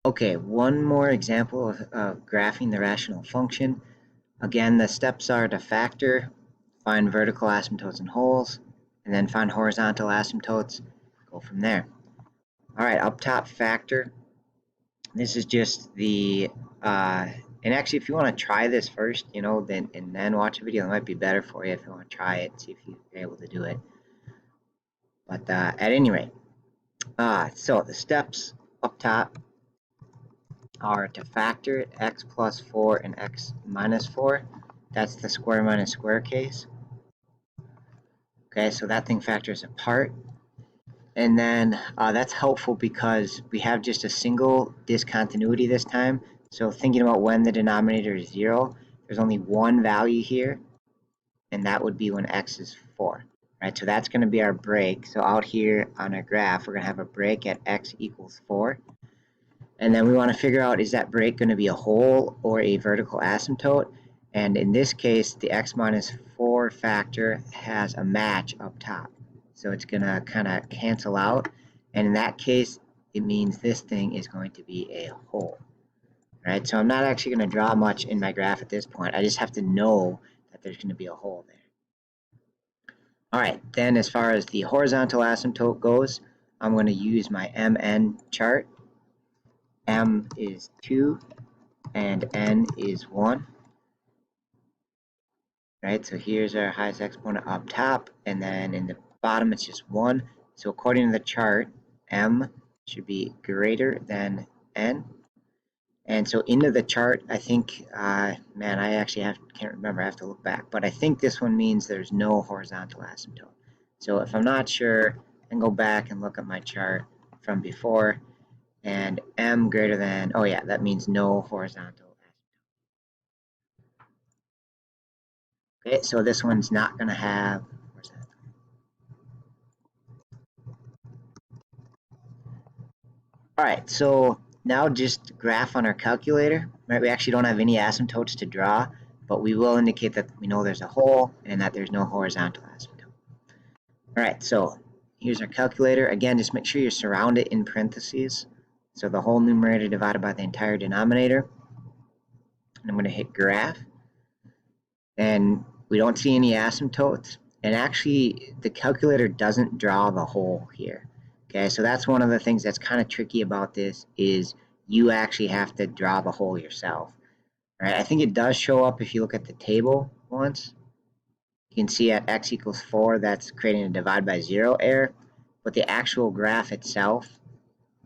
Okay, one more example of graphing the rational function. Again, the steps are to factor, find vertical asymptotes and holes, and then find horizontal asymptotes, go from there. All right, up top factor. This is just the, and actually if you want to try this first, then and then watch a video, it might be better for you if you want to try it, see if you're able to do it. But at any rate, so the steps up top are to factor x plus 4 and x minus 4. That's the square minus square case. Okay, so that thing factors apart. And then that's helpful because we have just a single discontinuity this time. So thinking about when the denominator is 0, there's only one value here, and that would be when x is 4. Right, so that's going to be our break. So out here on our graph, we're going to have a break at x equals 4. And then we want to figure out, is that break going to be a hole or a vertical asymptote? And in this case, the x minus 4 factor has a match up top. So it's going to kind of cancel out. And in that case, it means this thing is going to be a hole. Right? So I'm not actually going to draw much in my graph at this point. I just have to know that there's going to be a hole there. All right, then as far as the horizontal asymptote goes, I'm going to use my MN chart. M is 2 and N is 1. Right, so here's our highest exponent up top, and then in the bottom it's just 1. So according to the chart, M should be greater than N. And so into the chart, I think, man, I actually can't remember, I have to look back, but I think this one means there's no horizontal asymptote. So if I'm not sure, I can go back and look at my chart from before, and M greater than, oh yeah, that means no horizontal asymptote. Okay, so this one's not going to have horizontal. All right, so now just graph on our calculator. Right, we actually don't have any asymptotes to draw, but we will indicate that we know there's a hole and that there's no horizontal asymptote. All right, so here's our calculator. Again, just make sure you surround it in parentheses. So the whole numerator divided by the entire denominator. And I'm going to hit graph. And we don't see any asymptotes. And actually, the calculator doesn't draw the hole here. Okay, so that's one of the things that's kind of tricky about this is you actually have to draw the hole yourself. All right, I think it does show up if you look at the table once. You can see at x equals 4, that's creating a divide by 0 error, but the actual graph itself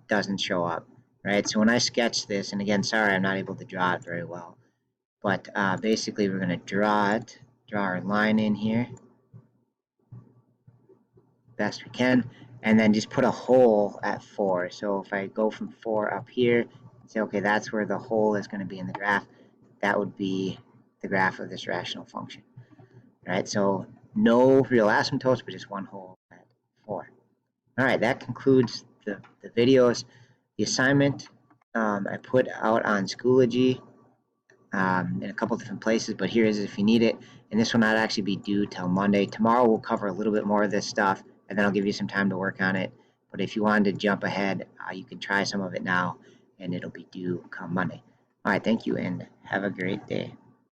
doesn't show up. Right, so when I sketch this, and again, sorry, I'm not able to draw it very well, but basically we're going to draw our line in here best we can, and then just put a hole at 4. So if I go from 4 up here and say, okay, that's where the hole is going to be in the graph, that would be the graph of this rational function. Right, so no real asymptotes, but just one hole at 4. All right, that concludes the videos. The assignment I put out on Schoology in a couple different places, but here is if you need it. And this will not actually be due till Monday. Tomorrow we'll cover a little bit more of this stuff, and then I'll give you some time to work on it. But if you wanted to jump ahead, you can try some of it now, and it'll be due come Monday. All right, thank you, and have a great day.